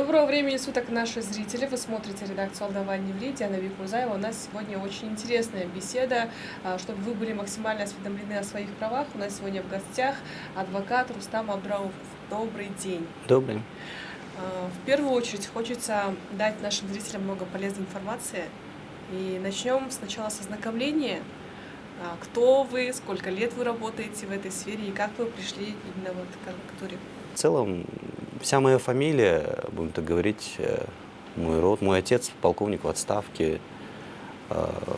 Доброго времени суток, наши зрители. Вы смотрите редакцию «Алда Ньюли», Диана Викурзаева. У нас сегодня очень интересная беседа. Чтобы вы были максимально осведомлены о своих правах, у нас сегодня в гостях адвокат Рустам Абдраупов. Добрый день. Добрый. В первую очередь хочется дать нашим зрителям много полезной информации. И начнем сначала с ознакомления. Кто вы, сколько лет вы работаете в этой сфере и как вы пришли именно вот к адвокатуре? В целом, вся моя фамилия, будем так говорить, мой род, мой отец полковник в отставке,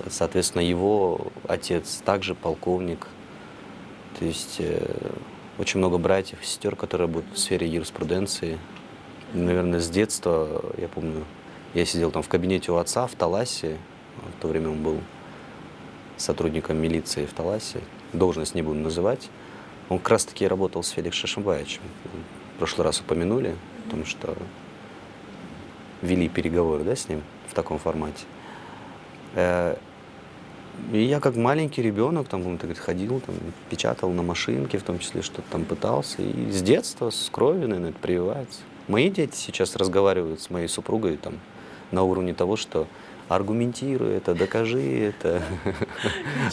соответственно, его отец также полковник. То есть очень много братьев и сестер, которые работают в сфере юриспруденции. Наверное, с детства, я помню, я сидел там в кабинете у отца в Таласе, в то время он был сотрудником милиции в Таласе, должность не буду называть. Он как раз-таки работал с Феликсом Шашимбаевичем. В прошлый раз упомянули, потому что вели переговоры, да, с ним в таком формате. И я как маленький ребенок там, ходил, там, печатал на машинке, в том числе что-то там пытался. И с детства, с крови, наверное, это прививается. Мои дети сейчас разговаривают с моей супругой там, на уровне того, что аргументируй это, докажи это.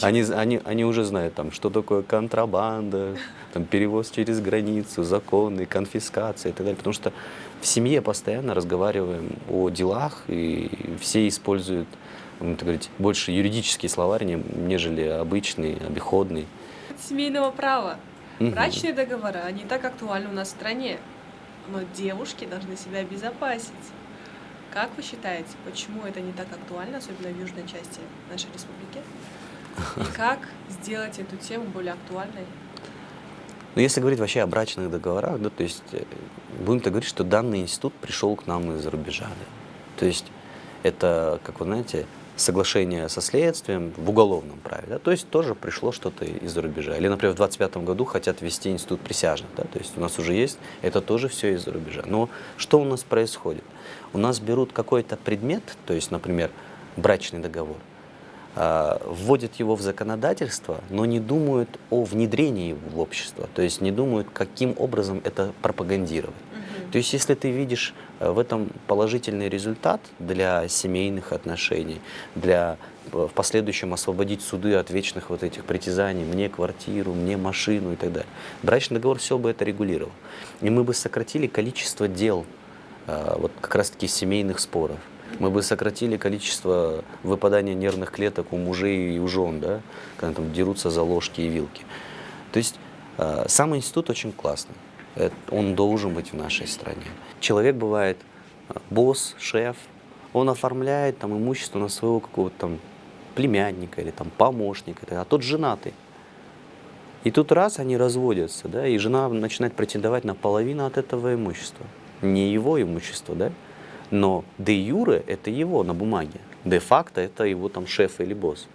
Они уже знают, там, что такое контрабанда, там, перевоз через границу, законы, конфискация и так далее. Потому что в семье постоянно разговариваем о делах, и все используют, так говорить, больше юридический словарь, нежели обычный, обиходный. Семейного права. Брачные договора, они так актуальны у нас в стране, но девушки должны себя обезопасить. Как вы считаете, почему это не так актуально, особенно в южной части нашей республики? И как сделать эту тему более актуальной? Ну, если говорить вообще о брачных договорах, да, то есть будем так говорить, что данный институт пришел к нам из-за рубежа. Да. То есть это, как вы знаете, соглашение со следствием в уголовном праве, да, то есть тоже пришло что-то из-за рубежа. Или, например, в 2025 году хотят ввести институт присяжных, да, то есть у нас уже есть, это тоже все из-за рубежа. Но что у нас происходит? У нас берут какой-то предмет, то есть, например, брачный договор, вводят его в законодательство, но не думают о внедрении его в общество, то есть не думают, каким образом это пропагандировать. То есть если ты видишь в этом положительный результат для семейных отношений, для в последующем освободить суды от вечных вот этих притязаний, мне квартиру, мне машину и так далее, брачный договор все бы это регулировал. И мы бы сократили количество дел, вот как раз-таки семейных споров. Мы бы сократили количество выпадания нервных клеток у мужей и у жен, да, когда там дерутся за ложки и вилки. То есть сам институт очень классный. Он должен быть в нашей стране. Человек бывает босс, шеф, он оформляет там имущество на своего какого-то там племянника или там помощника, а тот женатый. И тут раз они разводятся, да, и жена начинает претендовать на половину от этого имущества. Не его имущество, да, но де юре это его на бумаге, де факто это его там шеф или босс.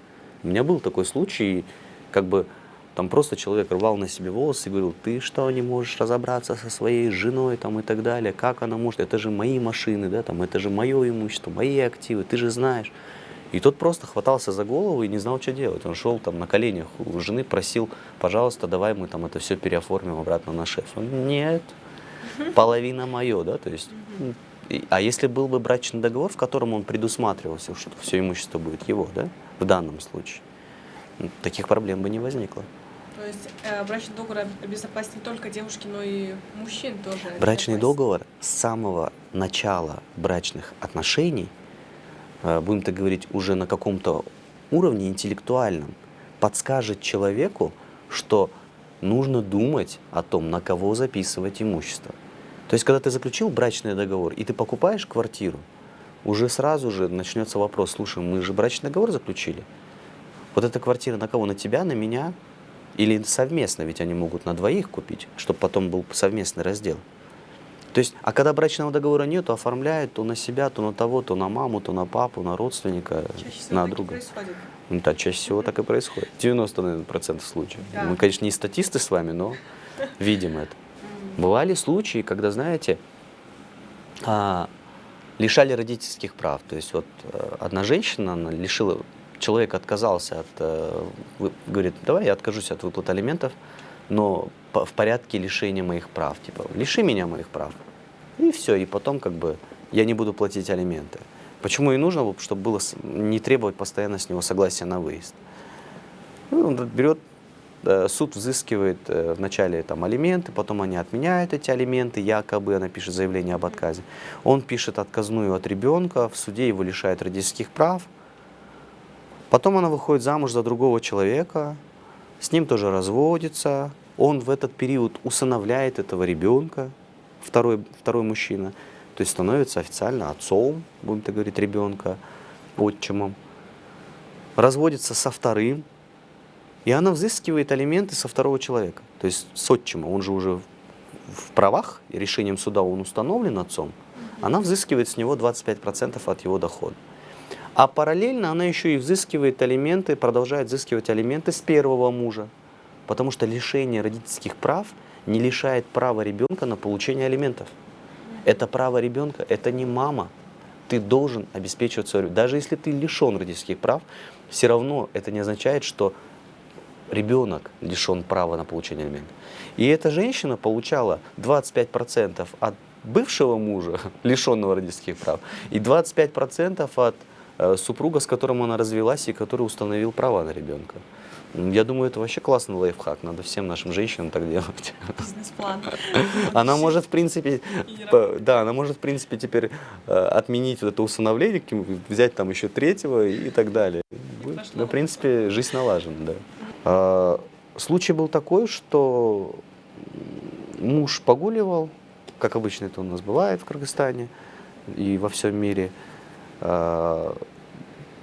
У меня был такой случай, как бы там просто человек рвал на себе волосы и говорил: ты что, не можешь разобраться со своей женой там, и так далее, как она может, это же мои машины, да, там, это же мое имущество, мои активы, ты же знаешь. И тот просто хватался за голову и не знал, что делать. Он шел там на коленях у жены, просил: пожалуйста, давай мы там это все переоформим обратно на шефа. Он: нет, половина мое, да, то есть. А если был бы брачный договор, в котором он предусматривался, что все имущество будет его, да, в данном случае, таких проблем бы не возникло. То есть брачный договор обезопасит не только девушки, но и мужчин тоже. Брачный договор с самого начала брачных отношений, будем так говорить, уже на каком-то уровне интеллектуальном, подскажет человеку, что нужно думать о том, на кого записывать имущество. То есть, когда ты заключил брачный договор и ты покупаешь квартиру, уже сразу же начнется вопрос: слушай, мы же брачный договор заключили. Вот эта квартира на кого? На тебя, на меня? Или совместно, ведь они могут на двоих купить, чтобы потом был совместный раздел. То есть, а когда брачного договора нет, то оформляют то на себя, то на того, то на маму, то на папу, на родственника, на друга. Ну, да, чаще всего так и происходит. 90% случаев. Да. Мы, конечно, не статисты с вами, но видим это. Бывали случаи, когда, знаете, лишали родительских прав. То есть вот одна женщина, она лишила, человек отказался от, говорит: давай я откажусь от выплаты алиментов, но в порядке лишения моих прав. Типа, лиши меня моих прав. И все, и потом как бы я не буду платить алименты. Почему и нужно, чтобы было не требовать постоянно с него согласия на выезд. Ну, он берет, суд взыскивает вначале там алименты, потом они отменяют эти алименты, якобы она пишет заявление об отказе. Он пишет отказную от ребенка, в суде его лишают родительских прав. Потом она выходит замуж за другого человека, с ним тоже разводится. Он в этот период усыновляет этого ребенка, второй мужчина, то есть становится официально отцом, будем так говорить, ребенка, отчимом. Разводится со вторым, и она взыскивает алименты со второго человека, то есть с отчима. Он же уже в правах, и решением суда он установлен отцом. Она взыскивает с него 25% от его дохода. А параллельно она еще и взыскивает алименты, продолжает взыскивать алименты с первого мужа. Потому что лишение родительских прав не лишает права ребенка на получение алиментов. Это право ребенка, это не мама. Ты должен обеспечивать свою... Даже если ты лишен родительских прав, все равно это не означает, что ребенок лишен права на получение алиментов. И эта женщина получала 25% от бывшего мужа, лишенного родительских прав, и 25% от супруга, с которым она развелась и который установил права на ребенка. Я думаю, это вообще классный лайфхак. Надо всем нашим женщинам так делать. Бизнес-план. Она может, в принципе, она может, в принципе, теперь отменить вот это усыновление, взять там еще третьего и так далее. В принципе, жизнь налажена, да. Случай был такой, что муж погуливал, как обычно это у нас бывает в Кыргызстане и во всем мире.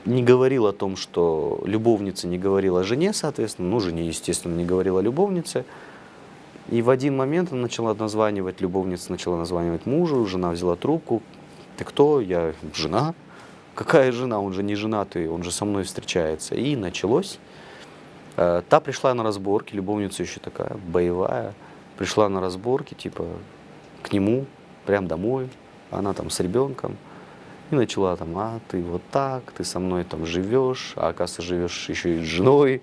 Не говорил о том, что любовница не говорила жене, соответственно, ну, жене, естественно, не говорила любовнице. И в один момент она начала названивать, любовница начала названивать мужу, жена взяла трубку. Ты кто? Я жена. Какая жена? Он же не женатый, он же со мной встречается. И началось. Та пришла на разборки, любовница еще такая боевая, пришла на разборки, типа, к нему, прям домой, она там с ребенком. И начала там, ты вот так, ты со мной там живешь, а оказывается живешь еще и с женой,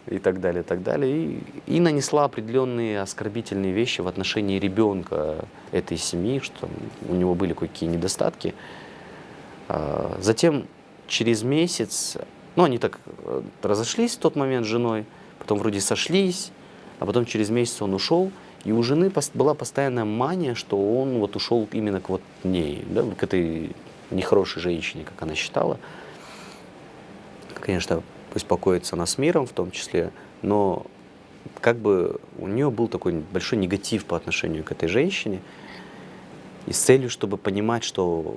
и так далее, и так далее. И нанесла определенные оскорбительные вещи в отношении ребенка этой семьи, что там у него были какие недостатки. Затем через месяц, ну они так разошлись в тот момент с женой, потом вроде сошлись, а потом через месяц он ушел. И у жены была постоянная мания, что он вот ушел именно к вот ней, да, к этой нехорошей женщине, как она считала. Конечно, пусть покоится она с миром в том числе, но как бы у нее был такой большой негатив по отношению к этой женщине. И с целью, чтобы понимать, что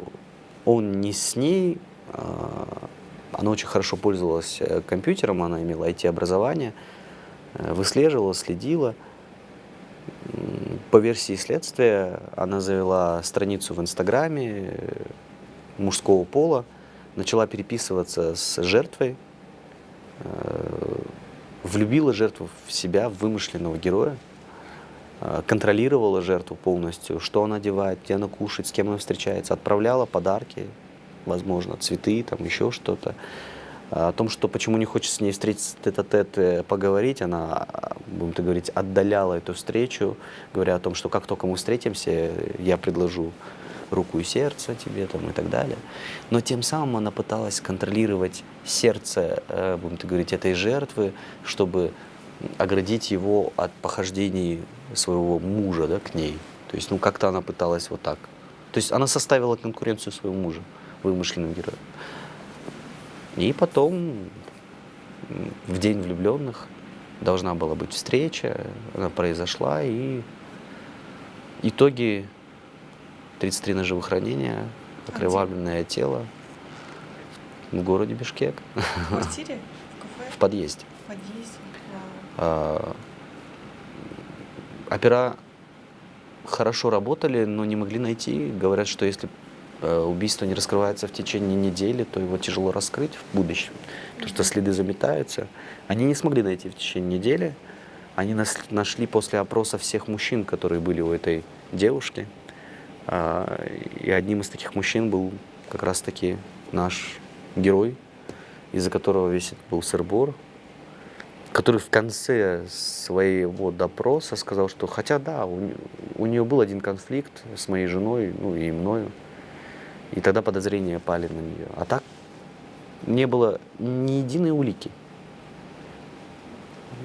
он не с ней, она очень хорошо пользовалась компьютером, она имела IT-образование, выслеживала, следила. По версии следствия она завела страницу в Инстаграме мужского пола, начала переписываться с жертвой, влюбила жертву в себя, в вымышленного героя, контролировала жертву полностью, что она одевает, где она кушает, с кем она встречается, отправляла подарки, возможно, цветы, там еще что-то. О том, что почему не хочет с ней встретиться тет-а-тет, поговорить, она, будем так говорить, отдаляла эту встречу, говоря о том, что как только мы встретимся, я предложу руку и сердце тебе там, и так далее. Но тем самым она пыталась контролировать сердце, будем так говорить, этой жертвы, чтобы оградить его от похождений своего мужа, да, к ней. То есть, ну, как-то она пыталась вот так. То есть она составила конкуренцию своему мужу, вымышленным героем. И потом, в день влюбленных, должна была быть встреча, она произошла, и итоги: 33 ножевых ранения, окровавленное тело в городе Бишкек. В квартире? В кафе? В подъезде. В подъезде? Опера хорошо работали, но не могли найти. Говорят, что если убийство не раскрывается в течение недели, то его тяжело раскрыть в будущем, потому что следы заметаются. Они не смогли найти в течение недели. Они нашли после опроса всех мужчин, которые были у этой девушки. И одним из таких мужчин был как раз-таки наш герой, из-за которого весь этот был сыр-бор. который в конце своего допроса сказал, что хотя да, у нее был один конфликт с моей женой, ну и мною, и тогда подозрения пали на нее. А так не было ни единой улики.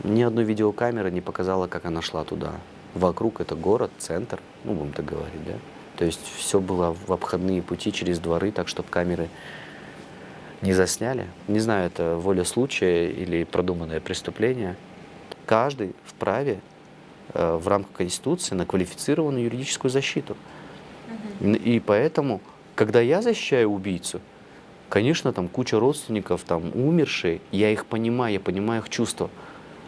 Ни одной видеокамеры не показала, как она шла туда. Вокруг это город, центр, ну будем так говорить, да. То есть все было в обходные пути через дворы, так чтобы камеры не засняли. Не знаю, это воля случая или продуманное преступление. Каждый вправе в рамках Конституции на квалифицированную юридическую защиту. И поэтому, когда я защищаю убийцу, конечно, там куча родственников, там умершие, я их понимаю, я понимаю их чувства.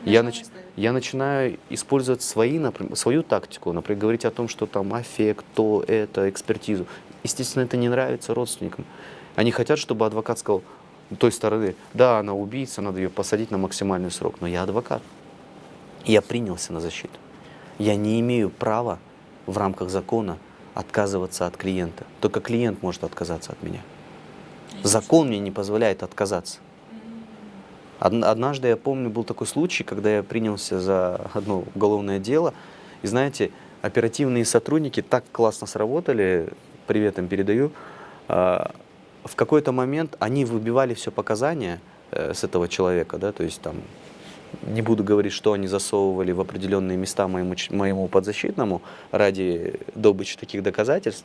Я начинаю использовать свою тактику, например, говорить о том, что там аффект, то, это, экспертизу. Естественно, это не нравится родственникам. Они хотят, чтобы адвокат сказал той стороны, да, она убийца, надо ее посадить на максимальный срок. Но я адвокат. Я принялся на защиту. Я не имею права в рамках закона отказываться от клиента. Только клиент может отказаться от меня. Закон мне не позволяет отказаться. Однажды, я помню, был такой случай, когда я принялся за одно уголовное дело. И знаете, оперативные сотрудники так классно сработали, привет им передаю. В какой-то момент они выбивали все показания с этого человека, да, то есть там, не буду говорить, что они засовывали в определенные места моему подзащитному ради добычи таких доказательств.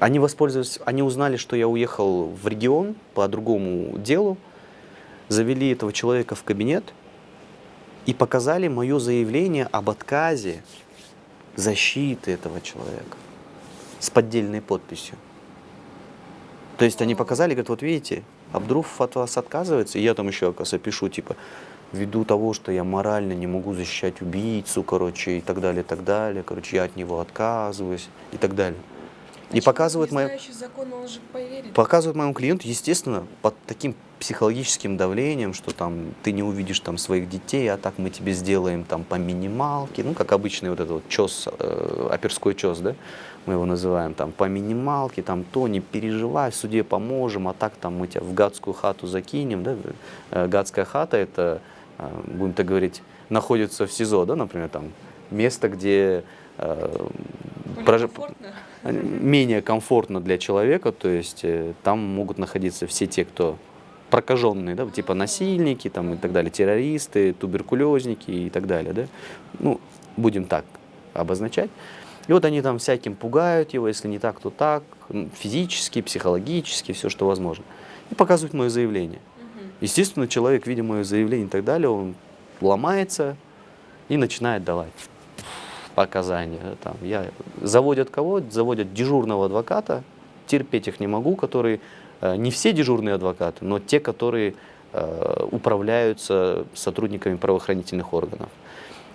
Они воспользовались, они узнали, что я уехал в регион по другому делу, завели этого человека в кабинет и показали мое заявление об отказе защиты этого человека с поддельной подписью. То есть они показали, говорят, вот видите, Абдрухов от вас отказывается, и я там еще, оказывается, пишу, типа, ввиду того, что я морально не могу защищать убийцу, короче, и так далее, короче, я от него отказываюсь, и так далее. И показывают моему клиенту, естественно, под таким психологическим давлением, что там ты не увидишь там своих детей, а так мы тебе сделаем там по минималке, ну как обычный вот этот вот чёс, оперской чёс, да, мы его называем, там по минималке, там то, не переживай, в суде поможем, а так там мы тебя в гадскую хату закинем, да, гадская хата это, будем так говорить, находится в СИЗО, да, например, там место, где менее комфортно для человека, то есть там могут находиться все те, кто прокаженные, да, типа насильники там, и так далее, террористы, туберкулезники и так далее. Да? Ну, будем так обозначать. И вот они там всяким пугают его, если не так, то так, физически, психологически, все, что возможно. И показывают мое заявление. Естественно, человек, видя мое заявление и так далее, он ломается и начинает давать показания. Там, заводят кого? Заводят дежурного адвоката, терпеть их не могу, которые, не все дежурные адвокаты, но те, которые управляются сотрудниками правоохранительных органов.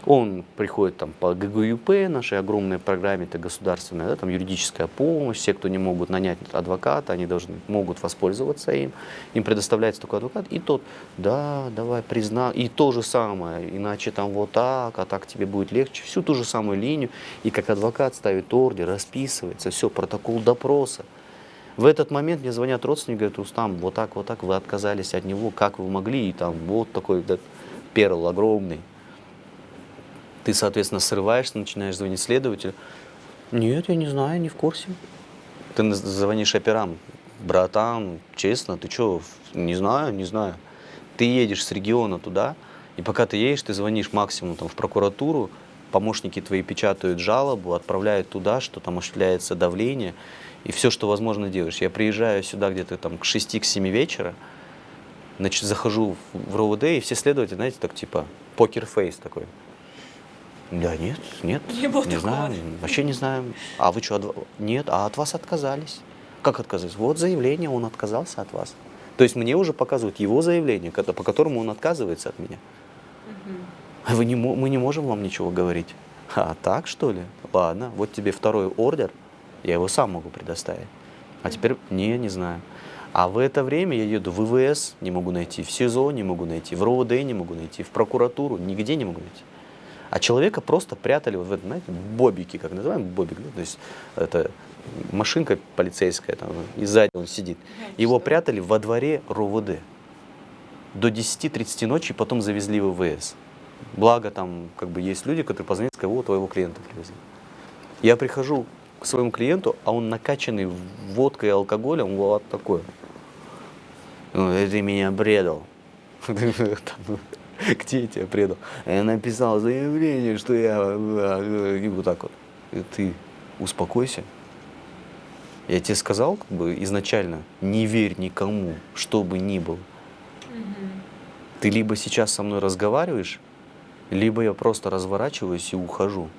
Он приходит там, по ГГЮП, нашей огромной программе, это государственная, да, там, юридическая помощь, все, кто не могут нанять адвоката, они могут воспользоваться им, им предоставляется такой адвокат, и тот, да, давай, признай, и то же самое, иначе там вот так, а так тебе будет легче, всю ту же самую линию, и как адвокат ставит ордер, расписывается, все, протокол допроса. В этот момент мне звонят родственники, говорят, Рустам, вот так, вы отказались от него, как вы могли, и там вот такой да, перл огромный. Ты, соответственно, срываешься, начинаешь звонить следователю. Нет, я не знаю, не в курсе. Ты звонишь операм. Братан, честно, ты что, не знаю. Ты едешь с региона туда, и пока ты едешь, ты звонишь максимум там, в прокуратуру, помощники твои печатают жалобу, отправляют туда, что там осуществляется давление, и все, что возможно, делаешь. Я приезжаю сюда где-то там к 6-7 вечера, значит, захожу в РОВД, и все следователи, знаете, так типа покер-фейс такой. Да, нет, не знаю, вообще не знаю. А вы что, нет, а от вас отказались. Как отказались? Вот заявление, он отказался от вас. То есть мне уже показывают его заявление, по которому он отказывается от меня. Мы не можем вам ничего говорить. А так, что ли? Ладно, вот тебе второй ордер, я его сам могу предоставить. А теперь не знаю. А в это время я еду в ВВС, не могу найти, в СИЗО не могу найти, в РОВД не могу найти, в прокуратуру, нигде не могу найти. А человека просто прятали вот в этом, знаете, бобики, как называем, бобик, да? То есть это машинка полицейская, там, и сзади он сидит. Его прятали во дворе РОВД. до 10-30 ночи, потом завезли в ВВС. Благо там как бы есть люди, которые позвонят, сказать, вот твоего клиента привезли. Я прихожу к своему клиенту, а он накачанный водкой и алкоголем, вот такой. Ты меня предал. Где я тебя предал? Я написал заявление, что я... И вот так вот. Ты успокойся. Я тебе сказал, как бы, изначально, не верь никому, что бы ни было. Ты либо сейчас со мной разговариваешь, либо я просто разворачиваюсь и ухожу.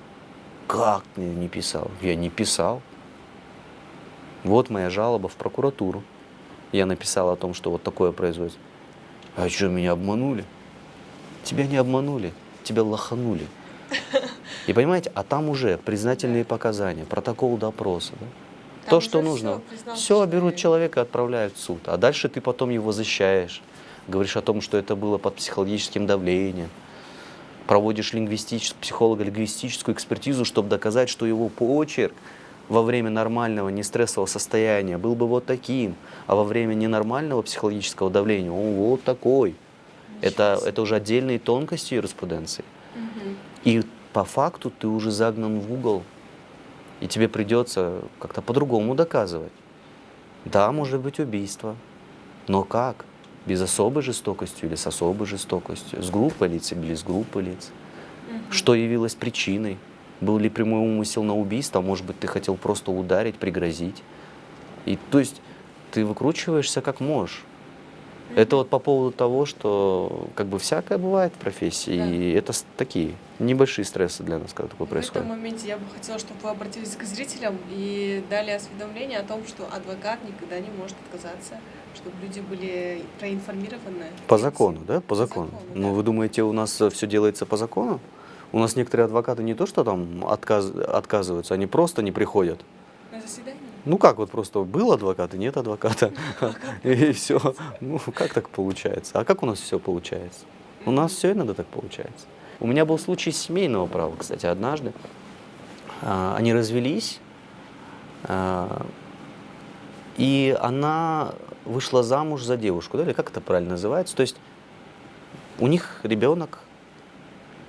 Как ты не писал? Я не писал. Вот моя жалоба в прокуратуру. Я написал о том, что вот такое произойдет. А что, меня обманули? Тебя не обманули, тебя лоханули. И понимаете, а там уже признательные показания, протокол допроса. Да? То, что нужно. Все, берут человека и отправляют в суд. А дальше ты потом его защищаешь. Говоришь о том, что это было под психологическим давлением. Проводишь психолого-лингвистическую экспертизу, чтобы доказать, что его почерк во время нормального нестрессового состояния был бы вот таким, а во время ненормального психологического давления он вот такой. Это уже отдельные тонкости юриспруденции. И по факту ты уже загнан в угол, и тебе придется как-то по-другому доказывать. Да, может быть убийство, но как? Без особой жестокостью или с особой жестокостью? С группой лиц или с группой лиц? Что явилось причиной? Был ли прямой умысел на убийство? Может быть, ты хотел просто ударить, пригрозить? И то есть ты выкручиваешься как можешь. Это вот по поводу того, что как бы всякое бывает в профессии, да. И это такие небольшие стрессы для нас, когда такое происходит. В этом моменте я бы хотела, чтобы вы обратились к зрителям и дали осведомление о том, что адвокат никогда не может отказаться, чтобы люди были проинформированы. По закону, да? По закону. Да. Ну, вы думаете, у нас все делается по закону? У нас некоторые адвокаты не то, что там отказываются, они просто не приходят. На заседание? Ну как, вот просто был адвокат и нет адвоката, и все. Ну как так получается? А как у нас все получается? У нас все иногда так получается. У меня был случай семейного права, кстати, однажды. Они развелись, и она вышла замуж за девушку, да, или как это правильно называется? То есть у них ребенок,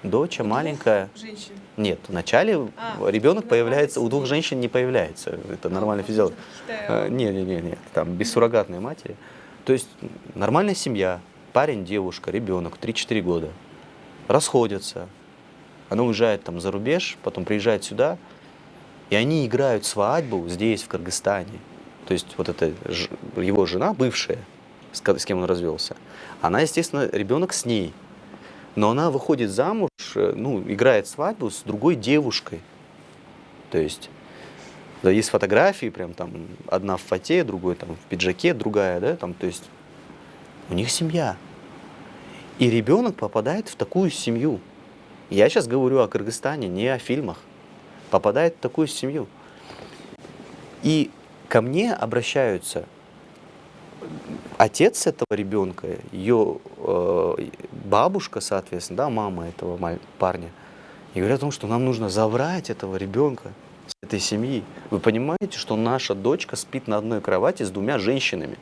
дочь маленькая. Женщин. Нет, вначале ребенок появляется, у двух женщин не появляется. Это нормальная физиология. Нет, там без суррогатной матери. То есть нормальная семья, парень, девушка, ребенок, 3-4 года. Расходятся. Она уезжает там за рубеж, потом приезжает сюда, и они играют свадьбу здесь, в Кыргызстане. То есть вот это его жена, бывшая, с кем он развелся, она, естественно, ребенок с ней. Но она выходит замуж, ну, играет свадьбу с другой девушкой. То есть, да, есть фотографии, прям там, одна в фате, другой там в пиджаке, другая, да, там, то есть, у них семья. И ребенок попадает в такую семью. Я сейчас говорю о Кыргызстане, не о фильмах. Попадает в такую семью. И ко мне обращаются отец этого ребенка, ее бабушка, соответственно, да, мама этого парня, и говорят о том, что нам нужно забрать этого ребенка с этой семьи. Вы понимаете, что наша дочка спит на одной кровати с двумя женщинами?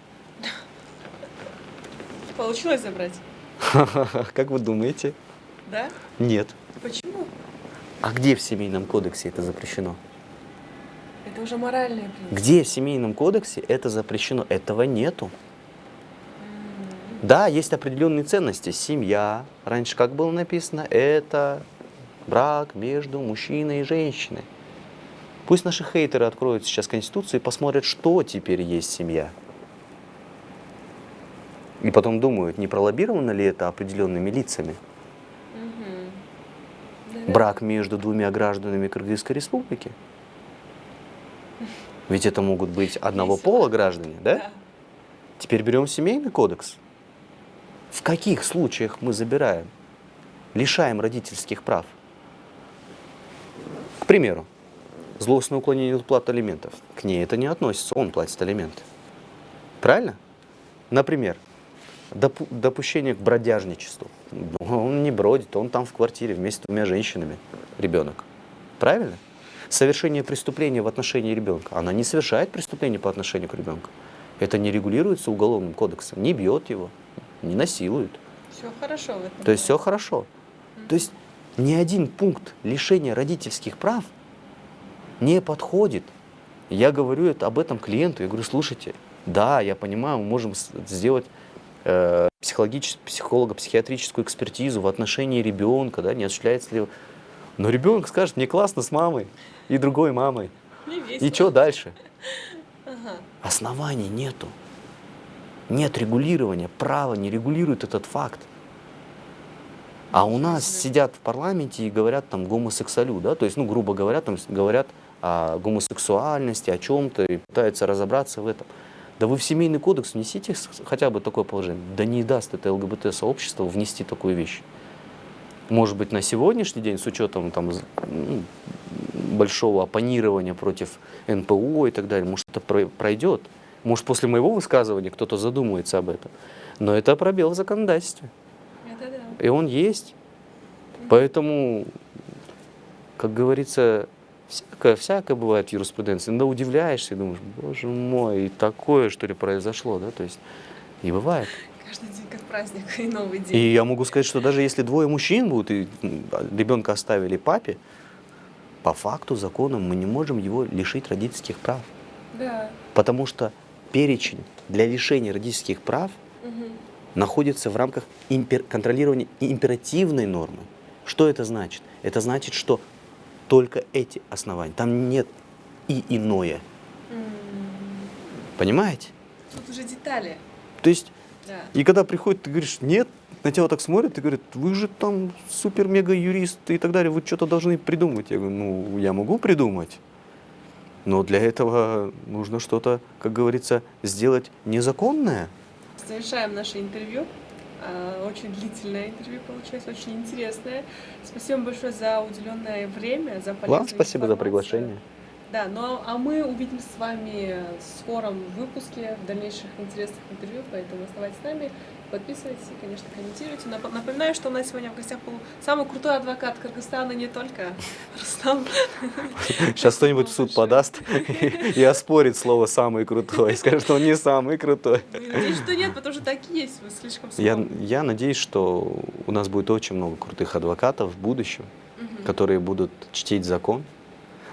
Получилось забрать? Как вы думаете? Да? Нет. Почему? А где в Семейном кодексе это запрещено? Это уже моральные принципы. Где в Семейном кодексе это запрещено? Этого нету. Да, есть определенные ценности. Семья, раньше как было написано, это брак между мужчиной и женщиной. Пусть наши хейтеры откроют сейчас Конституцию и посмотрят, что теперь есть семья. И потом думают, не пролоббировано ли это определенными лицами. Брак между двумя гражданами Кыргызской республики. Ведь это могут быть одного пола граждане, да? Да. Теперь берем Семейный кодекс. В каких случаях мы забираем, лишаем родительских прав? К примеру, злостное уклонение от уплаты алиментов. К ней это не относится, он платит алименты. Правильно? Например, допущение к бродяжничеству. Он не бродит, он там в квартире вместе с двумя женщинами, ребенок. Правильно? Совершение преступления в отношении ребенка. Она не совершает преступление по отношению к ребенку. Это не регулируется Уголовным кодексом, не бьет его, не насилуют. Все хорошо в этом. То есть все хорошо. То есть ни один пункт лишения родительских прав не подходит. Я говорю об этом клиенту, я говорю, слушайте, да, я понимаю, мы можем сделать психолого-психиатрическую экспертизу в отношении ребенка, да, не осуществляется ли... Но ребенок скажет, мне классно с мамой и другой мамой. Мне весело. И что дальше? Ага. Оснований нету. Нет регулирования. Право не регулирует этот факт. А у нас сидят в парламенте и говорят там гомосексуалю, да, то есть, ну, грубо говоря, там говорят о гомосексуальности, о чем-то и пытаются разобраться в этом. Да вы в семейный кодекс внесите хотя бы такое положение. Да не даст это ЛГБТ-сообщество внести такую вещь. Может быть, на сегодняшний день, с учетом там, большого оппонирования против НПО и так далее, может, это пройдет. Может, после моего высказывания кто-то задумается об этом. Но это пробел в законодательстве. Это да. И он есть. Поэтому, как говорится, всякое бывает в юриспруденции. Иногда удивляешься и думаешь, боже мой, и такое, что ли, произошло, да, то есть, и бывает. Каждый день как праздник и новый день. И я могу сказать, что даже если двое мужчин будут, и ребенка оставили папе, по факту, законом мы не можем его лишить родительских прав. Да. Потому что перечень для лишения родительских прав находится в рамках контролирования императивной нормы. Что это значит? Это значит, что только эти основания. Там нет и иное. Понимаете? Тут уже детали. То есть, Да. и когда приходит, ты говоришь, нет, на тебя вот так смотрят, и говорят, вы же там супер-мега-юрист и так далее, вы что-то должны придумать. Я говорю, ну, я могу придумать, но для этого нужно что-то, как говорится, сделать незаконное. Завершаем наше интервью. Очень длительное интервью получилось, очень интересное. Спасибо большое за уделенное время, за полезную Вам спасибо за информацию. приглашение. Да, ну а мы увидимся с вами в скором выпуске, в дальнейших интересных интервью, поэтому оставайтесь с нами, подписывайтесь и, конечно, комментируйте. Напоминаю, что у нас сегодня в гостях был самый крутой адвокат Кыргызстана, не только Рустам. Сейчас кто-нибудь в суд подаст и оспорит слово «самый крутой», скажет, что он не самый крутой. Надеюсь, что нет, потому что так и есть, вы слишком скромны. Я надеюсь, что у нас будет очень много крутых адвокатов в будущем, которые будут чтить закон,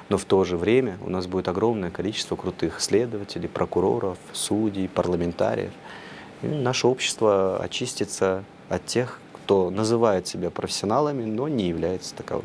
но в то же время у нас будет огромное количество крутых следователей, прокуроров, судей, парламентариев. И наше общество очистится от тех, кто называет себя профессионалами, но не является таковым.